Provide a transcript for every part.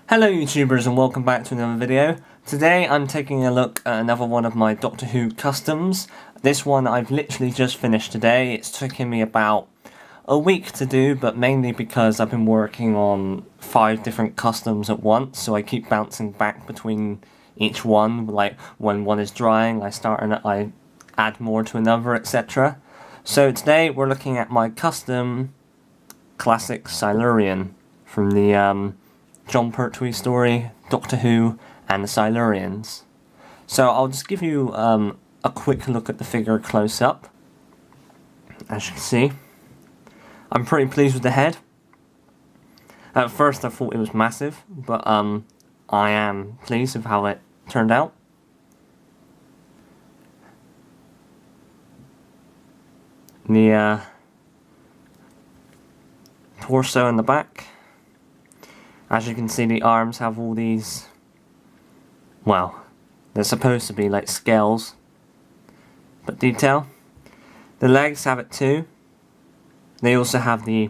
Hello YouTubers and welcome back to another video. Today I'm taking a look at another one of my Doctor Who customs. This one I've literally just finished today. It's taken me about a week to do, but mainly because I've been working on 5 different customs at once, so I keep bouncing back between each one. Like when one is drying, I add more to another, etc. So today we're looking at my custom classic Silurian from the John Pertwee story, Doctor Who, and the Silurians. So I'll just give you a quick look at the figure close up. As you can see, I'm pretty pleased with the head. At first I thought it was massive, but I am pleased with how it turned out. The torso in the back. As you can see, the arms have all these, well, they're supposed to be like scales, but detail. The legs have it too. They also have the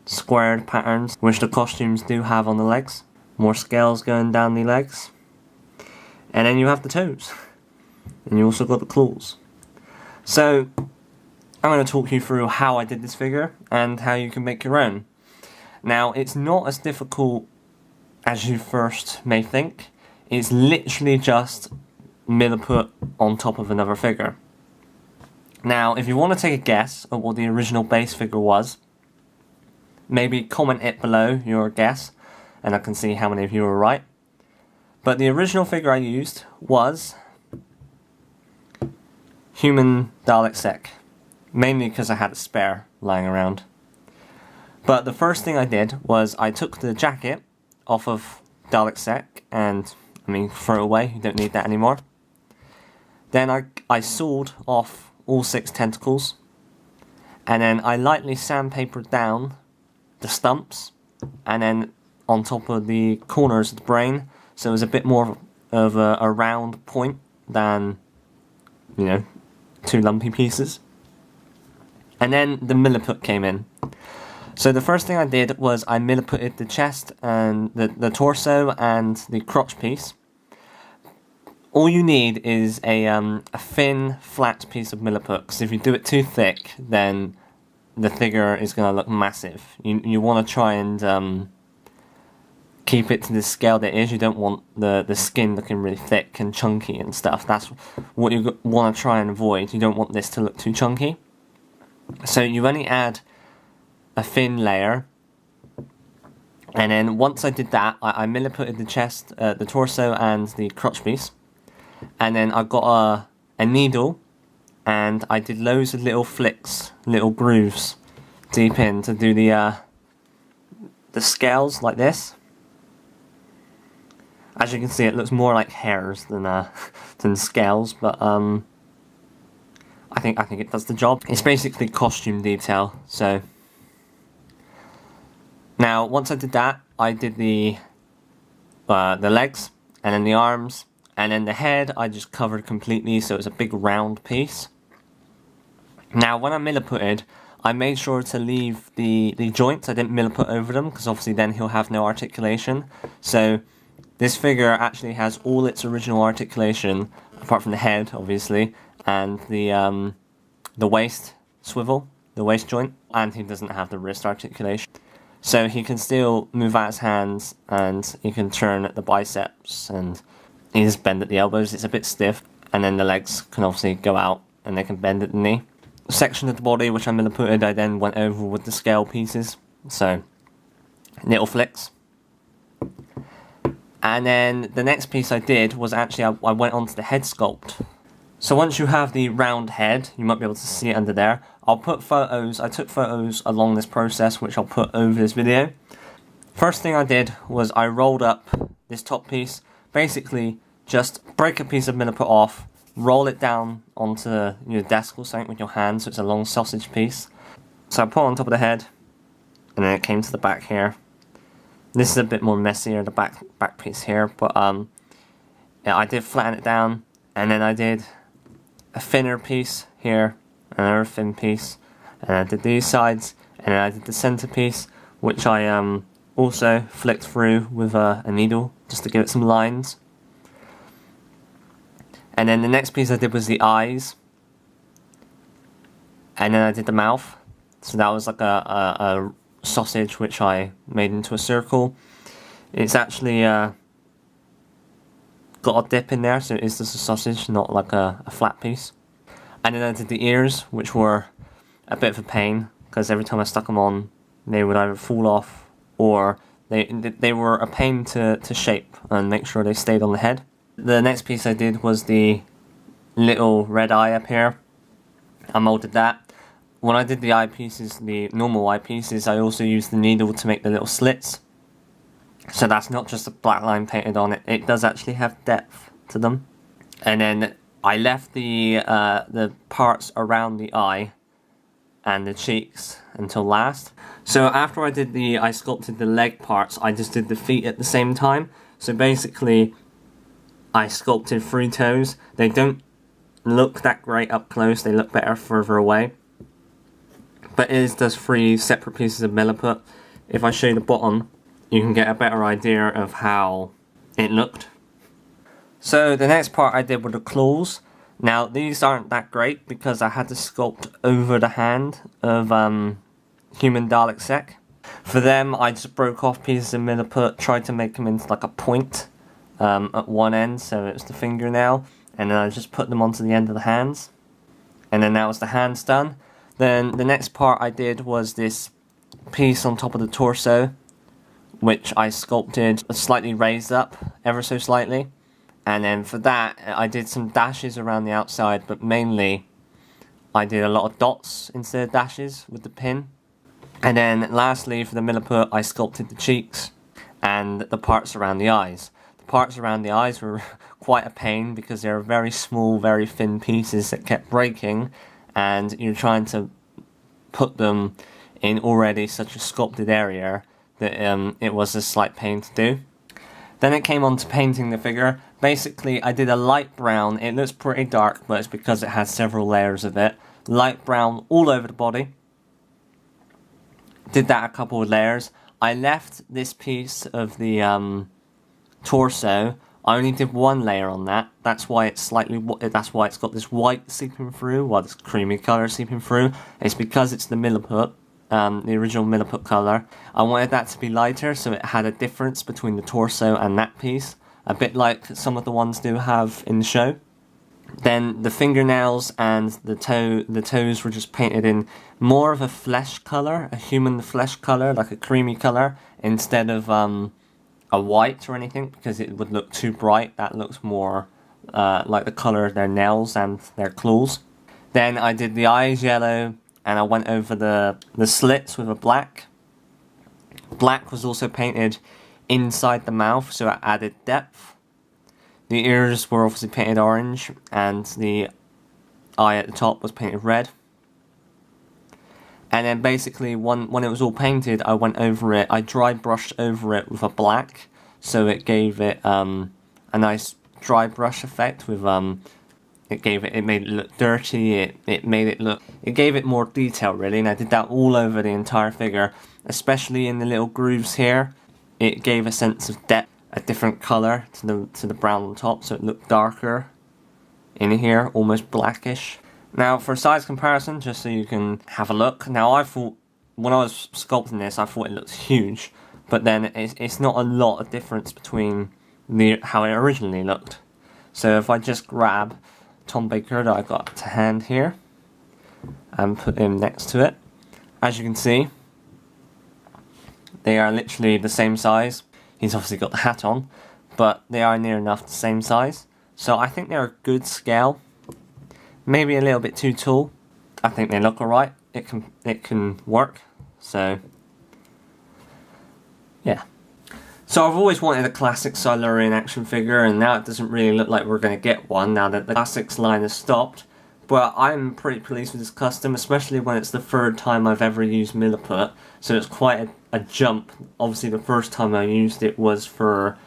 squared patterns, which the costumes do have on the legs. More scales going down the legs. And then you have the toes. And you also got the claws. So, I'm going to talk you through how I did this figure, and how you can make your own. Now, it's not as difficult as you first may think. It's literally just milliput on top of another figure. Now, if you want to take a guess at what the original base figure was, maybe comment it below your guess, and I can see how many of you are right. But the original figure I used was human Dalek Sec, mainly because I had a spare lying around. But the first thing I did was I took the jacket off of Dalek Sec and, throw it away, you don't need that anymore. Then I sawed off all 6 tentacles, and then I lightly sandpapered down the stumps, and then on top of the corners of the brain, so it was a bit more of a round point than, 2 lumpy pieces. And then the milliput came in. So the first thing I did was I milliputed the chest and the torso and the crotch piece. All you need is a thin, flat piece of milliput, because if you do it too thick, then the figure is going to look massive. You want to try and keep it to the scale that it is. You don't want the skin looking really thick and chunky and stuff. That's what you want to try and avoid. You don't want this to look too chunky. So you only add a thin layer, and then once I did that, I milliputed the chest, the torso and the crotch piece, and then I got a needle, and I did loads of little flicks, little grooves deep in to do the scales like this. As you can see, it looks more like hairs than scales, but I think it does the job. It's basically costume detail. So now, once I did that, I did the legs, and then the arms, and then the head I just covered completely, so it's a big round piece. Now, when I milliputed, I made sure to leave the joints. I didn't milliput over them, because obviously then he'll have no articulation. So this figure actually has all its original articulation, apart from the head, obviously, and the waist swivel, the waist joint, and he doesn't have the wrist articulation. So he can still move out his hands, and he can turn at the biceps, and he just bend at the elbows. It's a bit stiff, and then the legs can obviously go out, and they can bend at the knee. The section of the body which I milliputed, I then went over with the scale pieces, so little flicks. And then the next piece I did was actually I went on to the head sculpt. So once you have the round head, you might be able to see it under there. I'll put photos, I took photos along this process, which I'll put over this video. First thing I did was I rolled up this top piece, basically just break a piece of milliput off, roll it down onto your desk or something with your hand, so it's a long sausage piece. So I put it on top of the head, and then it came to the back here. This is a bit more messier, the back piece here, but yeah, I did flatten it down, and then I did a thinner piece here, another thin piece, and I did these sides, and then I did the centerpiece, which I also flicked through with a needle just to give it some lines. And then the next piece I did was the eyes. And then I did the mouth. So that was like a sausage which I made into a circle. It's actually got a dip in there, so it is just a sausage, not like a flat piece. And then I did the ears, which were a bit of a pain, because every time I stuck them on, they would either fall off, or they were a pain to shape and make sure they stayed on the head. The next piece I did was the little red eye up here. I moulded that. When I did the eyepieces, the normal eyepieces, I also used the needle to make the little slits. So that's not just a black line painted on it, it does actually have depth to them. And then I left the parts around the eye and the cheeks until last. So after I sculpted the leg parts, I just did the feet at the same time. So basically, I sculpted 3 toes. They don't look that great up close, they look better further away. But it is just 3 separate pieces of milliput. If I show you the bottom, you can get a better idea of how it looked. So the next part I did were the claws. Now these aren't that great because I had to sculpt over the hand of human Dalek Sec. For them I just broke off pieces of milliput, tried to make them into like a point at one end, so it was the fingernail, and then I just put them onto the end of the hands. And then that was the hands done. Then the next part I did was this piece on top of the torso, which I sculpted slightly raised up, ever so slightly. And then for that, I did some dashes around the outside, but mainly I did a lot of dots instead of dashes with the pin. And then lastly, for the milliput, I sculpted the cheeks and the parts around the eyes. The parts around the eyes were quite a pain because they're very small, very thin pieces that kept breaking, and you're trying to put them in already such a sculpted area that it was a slight pain to do. Then it came on to painting the figure. Basically, I did a light brown. It looks pretty dark, but it's because it has several layers of it. Light brown all over the body. Did that a couple of layers. I left this piece of the torso. I only did 1 layer on that. That's why it's got this white seeping through, this creamy colour seeping through. It's because it's the milliput, the original milliput colour. I wanted that to be lighter, so it had a difference between the torso and that piece, a bit like some of the ones do have in the show. Then the fingernails and the toes were just painted in more of a flesh colour, a human flesh colour, like a creamy colour, instead of a white or anything, because it would look too bright. That looks more like the colour of their nails and their claws. Then I did the eyes yellow, and I went over the slits with a black. Black was also painted inside the mouth, so it added depth. The ears were obviously painted orange, and the eye at the top was painted red. And then basically, when it was all painted, I went over it, I dry brushed over it with a black, so it gave it a nice dry brush effect with it made it look dirty, it gave it more detail really, and I did that all over the entire figure, especially in the little grooves here. It gave a sense of depth, a different colour to the brown on top, so it looked darker in here, almost blackish. Now for size comparison, just so you can have a look. Now I thought, when I was sculpting this, I thought it looked huge, but then it's not a lot of difference between how it originally looked. So if I just grab Tom Baker that I got to hand here and put him next to it, as you can see, they are literally the same size. He's obviously got the hat on, but they are near enough the same size. So I think they're a good scale. Maybe a little bit too tall. I think they look alright. It can work. So yeah. So I've always wanted a classic Silurian action figure, and now it doesn't really look like we're going to get one now that the classics line has stopped. But I'm pretty pleased with this custom, especially when it's the 3rd time I've ever used milliput. So it's quite a jump. Obviously the first time I used it was for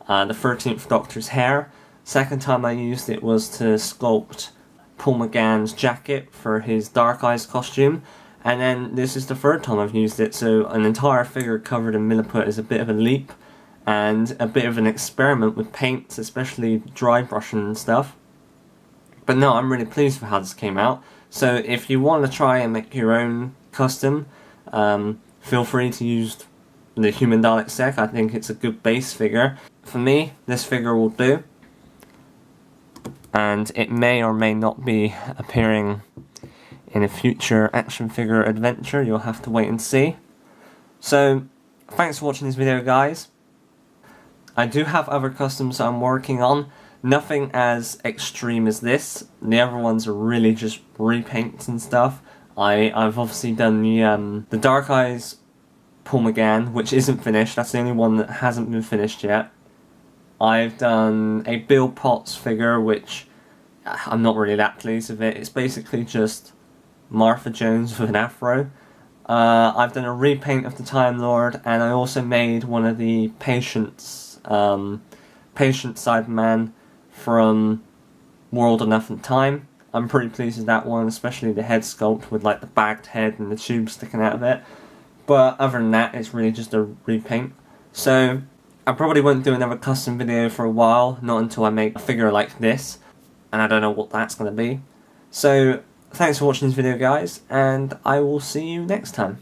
the 13th Doctor's hair. Second time I used it was to sculpt Paul McGann's jacket for his Dark Eyes costume. And then this is the third time I've used it, so an entire figure covered in milliput is a bit of a leap and a bit of an experiment with paints, especially dry brushing and stuff. But no, I'm really pleased with how this came out. So if you want to try and make your own custom, feel free to use the human Dalek Sec. I think it's a good base figure. For me, this figure will do. And it may or may not be appearing in a future action figure adventure. You'll have to wait and see. So, thanks for watching this video, guys. I do have other customs I'm working on. Nothing as extreme as this. The other ones are really just repaints and stuff. I've obviously done the Dark Eyes Paul McGann, which isn't finished. That's the only one that hasn't been finished yet. I've done a Bill Potts figure, which I'm not really that pleased with it. It's basically just Martha Jones with an afro. I've done a repaint of the Time Lord, and I also made one of the Patience Cyberman from World of Nothing Time. I'm pretty pleased with that one, especially the head sculpt with like the bagged head and the tube sticking out of it. But other than that, it's really just a repaint. So I probably won't do another custom video for a while, not until I make a figure like this, and I don't know what that's going to be. So thanks for watching this video, guys, and I will see you next time.